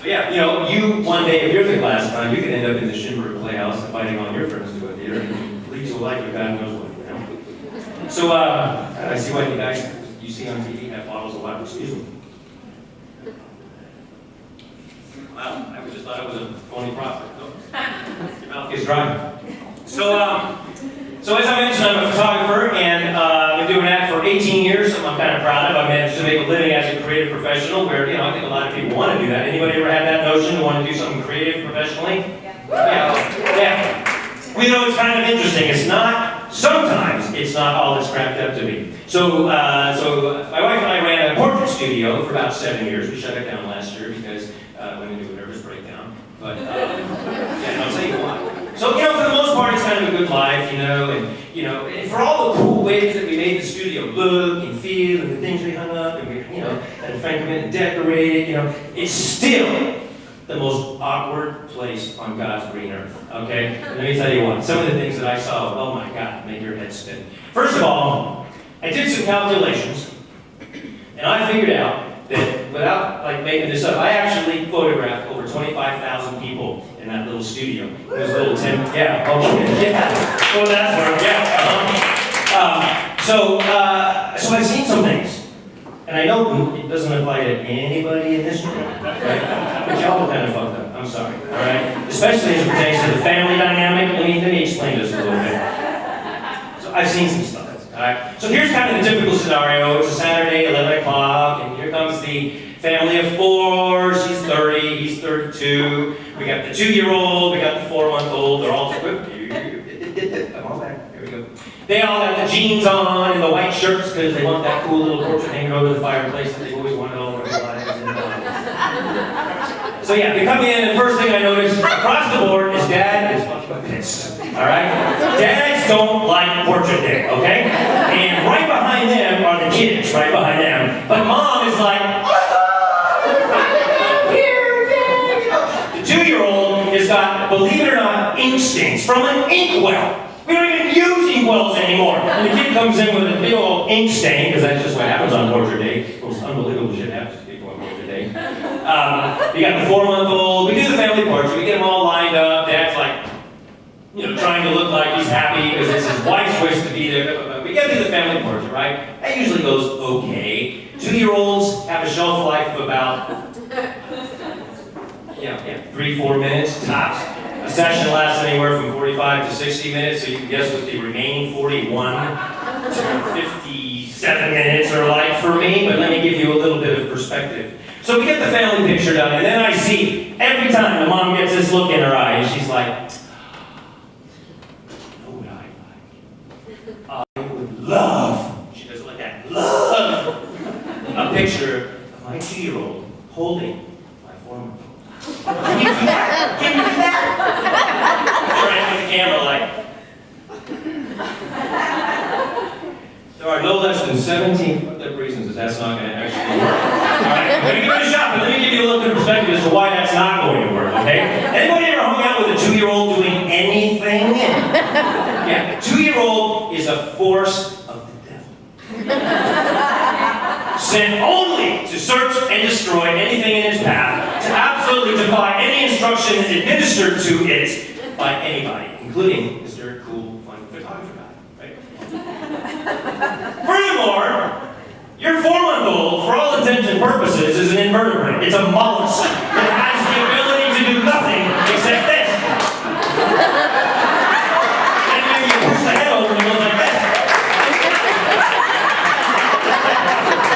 yeah, you know, you one day, if you're the class time, you could end up in the Shimberg Playhouse fighting on your friends to a theater and lead to a life of God knows what, you know. So, I see why you guys you see on TV have bottles of water. Excuse me. Wow, I just thought it was a phony prophet. No. Your mouth gets dry. So as I mentioned, I'm a photographer, and I've been doing that for 18 years, something I'm kind of proud of. I managed to make a living as a creative professional, where, you know, I think a lot of people want to do that. Anybody ever had that notion to want to do something creative professionally? Yeah. We know it's kind of interesting. It's not, sometimes, it's not all it's cracked up to be. So my wife and I ran a portrait studio for about 7 years. We shut it down last year because I went into a nervous breakdown. But, yeah, I'll tell you why. So, you know, for the most part, it's kind of a good life, you know, and for all the cool ways that we made the studio look and feel, and the things we hung up, and we, you know, and Frank come in and decorated, you know, it's still the most awkward place on God's green earth, okay? And let me tell you what, some of the things that I saw, oh my God, make your head spin. First of all, I did some calculations, and I figured out that without, like, making this up, I actually photographed over 25,000 people in that little studio. It was a little tent, yeah, okay, yeah. Well, that's where, yeah. So I've seen some things, and I know it doesn't apply to anybody in this room, right? But y'all are kind of fucked up, I'm sorry, all right? Especially as it pertains to the family dynamic. Let me explain this a little bit. So I've seen some stuff, all right? So here's kind of the typical scenario. It's a Saturday, 11 o'clock, and here comes the family of 4. She's 30, he's 32. We got the 2-year-old, we got the 4-month-old. They're all equipped. I'm all back. Here we go. They all got the jeans on and the white shirts because they want that cool little portrait hanging over the fireplace that they've always wanted all their lives. So yeah, they come in, and the first thing I notice across the board is Dad is fucking pissed. All right? Dads don't like portrait day, okay? And right behind them are the kids, right behind them. But Mom is like, the 2-year-old has got, believe it or not, ink stains from an inkwell. We don't even use inkwells anymore. And the kid comes in with a big old ink stain, because that's just what happens on portrait day. Most unbelievable shit happens to people on portrait day. You got the 4-month-old. We do the family portrait. We get them all lined up. Dad's like, you know, trying to look like he's happy because it's his wife's wish to be there. We get to the family portrait, right? That usually goes okay. 2-year-olds have a shelf life of about 3-4 minutes tops. A session lasts anywhere from 45 to 60 minutes, so you can guess what the remaining 41 to 57 minutes are like for me, but let me give you a little bit of perspective. So we get the family picture done, and then I see, every time the mom gets this look in her eyes, she's like, you know what I like? I would love, she does it like that, love a picture of my 2-year-old holding my 4-month-old. Can you do that? Can you do that? With the camera like. There are no less than 17 fucked up reasons that that's not going to actually work. Alright, I'm going to give it a shot, but let me give you a little bit of perspective as to why that's not going to work, okay? Anybody ever hung out with a 2-year-old doing anything? Yeah, a 2-year-old is a force of the devil. Sent only to search and destroy anything in its path, to absolutely defy any instruction administered to it by anybody, including Mr. Cool, Fun Photographer guy, right? Furthermore, your 4-month-old, for all intents and purposes, is an invertebrate. It's a mollusk that has the ability to do nothing except this. And then you push the head over and it goes like this.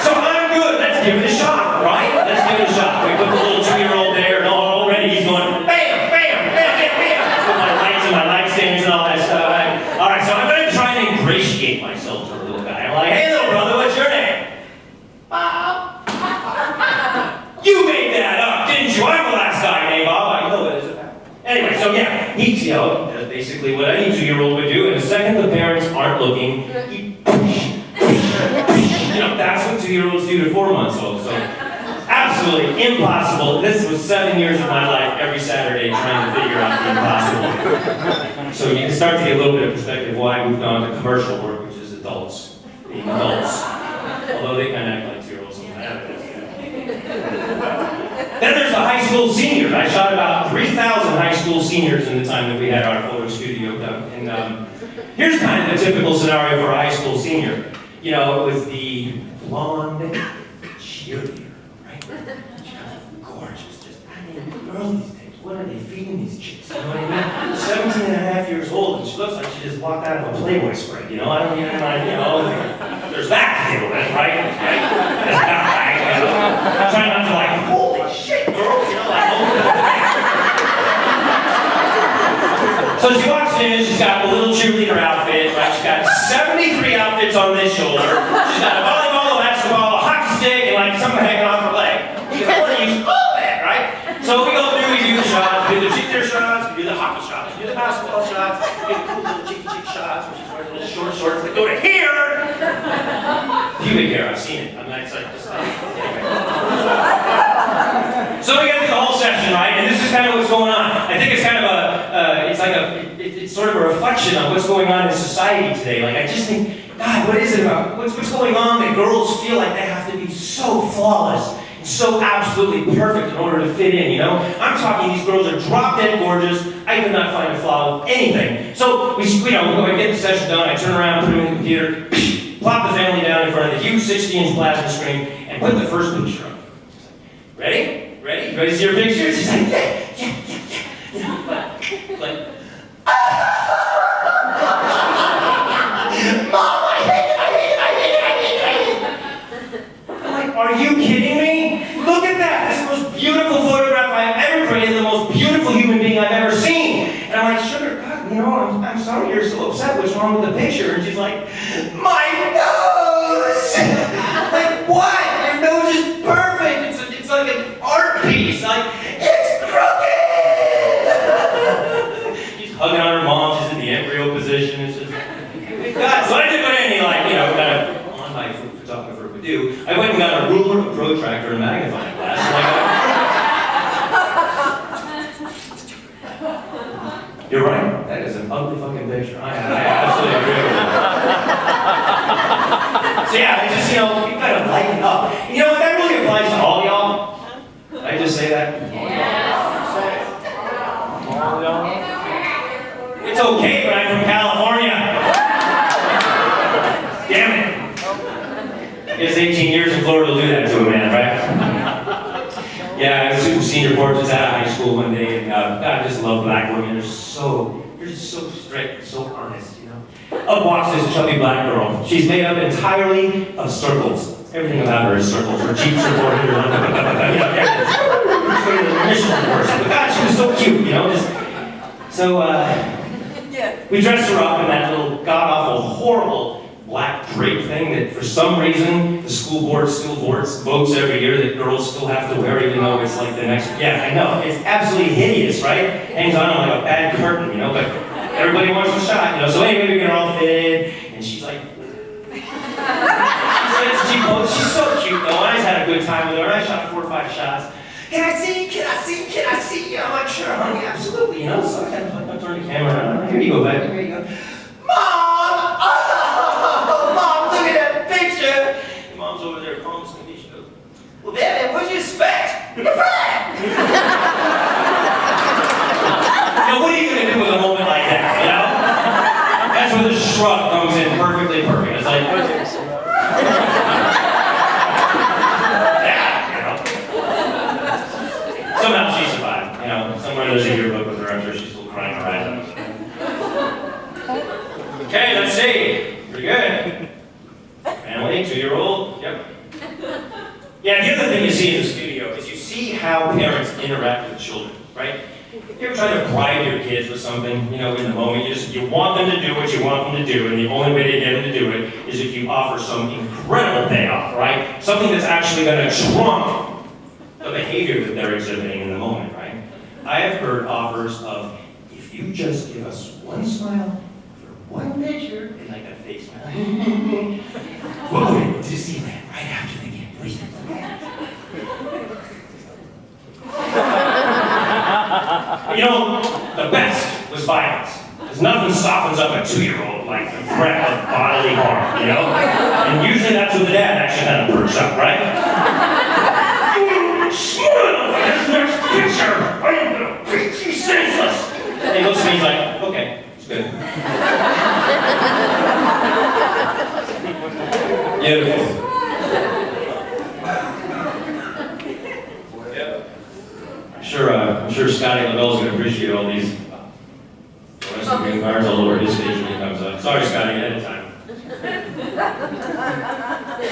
So I'm good. Let's give it a shot, right? Let's give it a shot. We put the little 2-year-old there, and already he's going, bam, bam, bam, bam, bam. With my lights and my light stands and all that stuff. All right, so I'm going to try and ingratiate myself to the little guy. I'm like, hey, little brother, what's your name? Bob. You made that up, didn't you? I'm the last guy named Bob. I know it is a fact. Anyway, so yeah, he's, you know, that's basically what any 2-year-old would do. And the second the parents aren't looking, he you know, that's what 2-year-olds do to 4-months-olds. So absolutely impossible. This was 7 years of my life every Saturday trying to figure out the impossible. So you can start to get a little bit of perspective why I moved on to commercial work, which is adults being adults. Although they kind of act like 2-year-olds sometimes. Then there's the high school seniors. I shot about 3,000 high school seniors in the time that we had our photo studio done. And here's kind of the typical scenario for a high school senior. You know, it was the blonde cheerleader, right? She's gorgeous. Just, I mean, girls these days, what are they feeding these chicks? You know what I mean? 17 and a half years old, and she looks like she just walked out of a Playboy spread, you know? I don't even mind, you know, there's that to deal with, right? That's not right, you know? Trying not to like, holy shit, girl, you know, like, so she walks in, she's got a little cheerleader outfit, right? She's got 73 outfits on this shoulder. She's got a volleyball, a basketball, a hockey stick, and like something hanging off her leg. She's got to use all that, right? So we go through, we do the shots, we do the cheerleader shots, we do the hockey shots, we do the basketball shots, we do the cool little cheeky shots, which is wearing little short shorts that go to here. Pubic hair, I've seen it. I'm not excited to say. So we got through the whole session, right? And this is kind of what's going on. I think it's kind of it's sort of a reflection on what's going on in society today. Like, I just think, God, what is it about, what's going on that girls feel like they have to be so flawless, and so absolutely perfect in order to fit in, you know? I'm talking, these girls are drop dead gorgeous. I could not find a flaw with anything. So we go and get the session done. I turn around, put it in the computer, plop the family down in front of the huge 60-inch plasma screen, and put the first picture up. Ready? Ready? Ready to see your pictures? She's like, yeah. Like, Mom, I hate it. I'm like, are you kidding me? Look at that. This is the most beautiful photograph I've ever created, the most beautiful human being I've ever seen. And I'm like, Sugar, God, you know, I'm sorry you're so upset. What's wrong with the picture? And she's like, my nose! Like, what? Your nose is perfect. It's like an art piece. Like, it's crooked! She's hugging on her mom. She's in the embryo position. It's just, God, so I did what any, like, you know, kind of on-my photographer would do. I went and got a ruler, a protractor, and a magnifying glass. And you're right. That is an ugly fucking picture. I absolutely agree with you. So yeah, it's just, you know, you gotta lighten up. You know what? That really applies to all y'all. Did I just say that? Yes. All y'all? It's okay, but I'm from California. Damn it. I guess 18 years in Florida will do that to a man, right? Yeah, I was super senior portraits out of high school one day, and I just love black women. They're just so straight, so honest, you know. Up walks this chubby black girl. She's made up entirely of circles. Everything about her is circles. Her cheeks are forehead, you know, everything. But God, she was so cute, you know. We dressed her up in that little god-awful, horrible black drape thing that for some reason the school board still votes every year that girls still have to wear, even though it's like the next, yeah, I know, it's absolutely hideous, right? Hangs on like a bad curtain, you know, but everybody wants a shot, you know, so anyway, we get her all fitted, and she's like, she's so cute though, I just had a good time with her, I shot 4 or 5 shots. Can I see? I'm like, sure, honey, absolutely, you know, so I kind of turn the camera around, here you go, baby, here you go. Mom! Mom, look at that picture! Your mom's over there promising me. She goes, well, baby, what'd you expect? You're fat! Now, what are you going to do with a moment like that, you know? That's where the shrug comes in perfectly perfect. It's like, yeah, you know. Somehow she survived, you know. Somewhere there's a yearbook with her. I'm sure she's still crying her eyes out. Okay, let's see. Pretty good. Family, 2-year-old. Yep. Yeah, the other thing you see in the studio is you see how parents interact with children, right? You ever try to bribe your kids with something, you know, in the moment? You want them to do what you want them to do, and the only way to get them to do it is if you offer some incredible payoff, right? Something that's actually going to trump the behavior that they're exhibiting in the moment, right? I have heard offers of, if you just give us one smile, one picture, and like a face smile. We'll go to Disneyland right after the game. What do you think? You know, the best was violence. Because nothing softens up a 2-year-old like the threat of bodily harm, you know? And usually that's when the dad actually kind of perks up, right? Smile! going, she's senseless. And he looks at me, he's like, okay, it's good. Beautiful. I'm sure Scotty LaBelle's going to appreciate all these fluorescent green cards all over his stage when he comes up. Sorry, Scotty, ahead of time.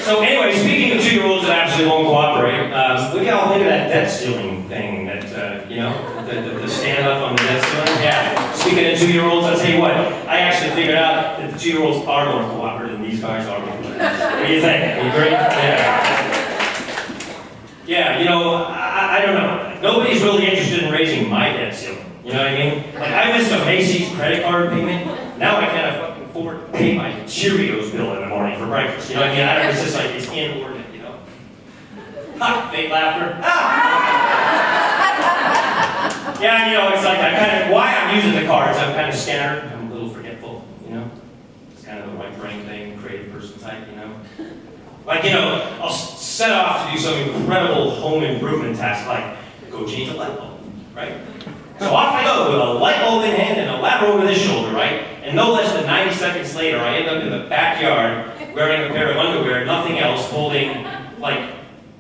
So anyway, speaking of 2-year-olds that absolutely won't cooperate, what do y'all think of that debt ceiling thing that, the stand-up on the debt ceiling? Yeah, speaking of 2-year-olds, I'll tell you what, I actually figured out that the 2-year-olds are more cooperative than these guys are. What do you think? You agree? Yeah. Yeah, I don't know. Nobody's really interested in raising my debt ceiling. You know what I mean? Like, I missed a Macy's credit card payment. Now I can't fucking afford to pay my Cheerios bill in the morning for breakfast. You know what I mean? It's just like, it's inordinate, Ha! Fake laughter. Ah! Yeah, it's like, why I'm using the cards, I'm kind of scattered. I'm a little forgetful, It's kind of a right brain thing, creative person type, Like, I'll set off to do some incredible home improvement task, like go change a light bulb, right? So off I go with a light bulb in hand and a ladder over this shoulder, right? And no less than 90 seconds later, I end up in the backyard wearing a pair of underwear, nothing else, holding like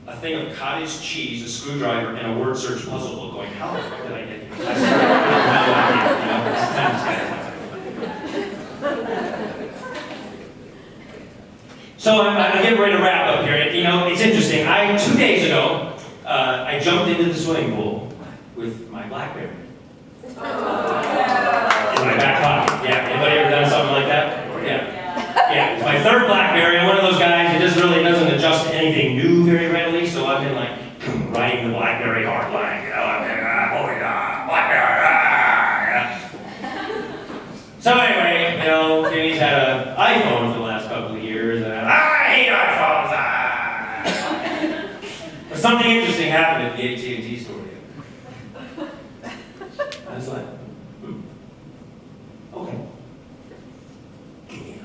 a thing of cottage cheese, a screwdriver, and a word search puzzle book going, how the fuck did I get here? So I'm getting ready to wrap up here. It's interesting. 2 days ago, I jumped into the swimming pool with my BlackBerry in my back pocket. Yeah, anybody ever done something like that? Yeah. It's my third BlackBerry. I'm one of those guys who just really doesn't adjust to anything new very readily. So I've been like riding the BlackBerry hard line. I've been BlackBerry. So anyway, Jimmy's had an iPhone for the last couple of years, and I hate iPhones. But something interesting happened at the AT&T store. I was like, okay, give me an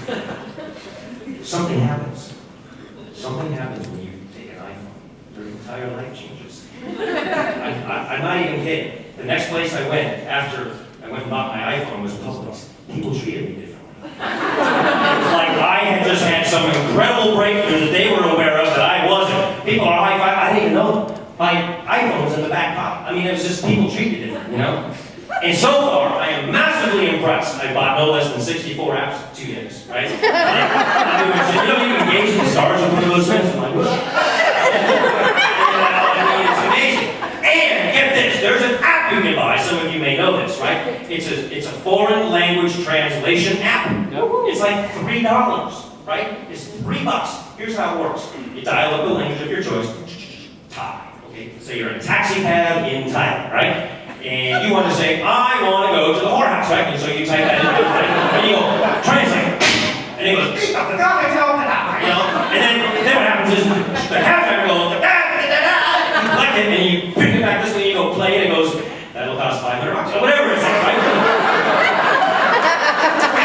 iPhone. Something happens. Something happens when you take an iPhone. Your entire life changes. I'm not even kidding. The next place I went after I went and bought my iPhone was Publix. People treated me differently. It was like I had just had some incredible breakthrough that they were aware of that I wasn't. People are high-five. I didn't even know my iPhone's in the back pocket. I mean, it was just people treated different, And so far, I am massively impressed. I bought no less than 64 apps in 2 days, right? You engage in the stars with one of those things. I'm like, what? It's amazing. And get this, there's an app you can buy. Some of you may know this, right? It's a foreign language translation app. It's like $3, right? It's $3. Here's how it works. You dial up the language of your choice. Thai. Okay? So you're in a taxi cab in Thailand, right? And you want to say, I want to go to the whorehouse, right? And so you type that in, right? And you go, translate. And he goes, and then what happens is the cab driver goes, you collect it, and you pick it back this way, you go play it, and it goes, that'll cost $500, or whatever it says, right?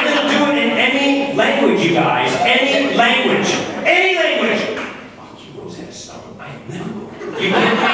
And it'll do it in any language, you guys. Any language. Any language. Oh, you Roseanne Stone. I am never going. You kidding me?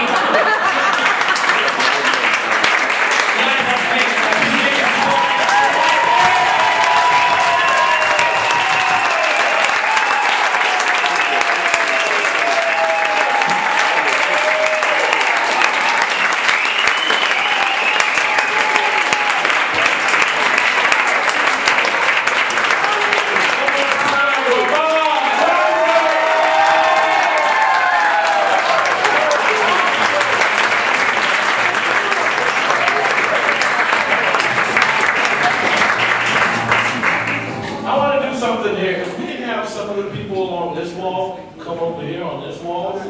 Something here, because we didn't have some of the people on this wall come over here on this wall.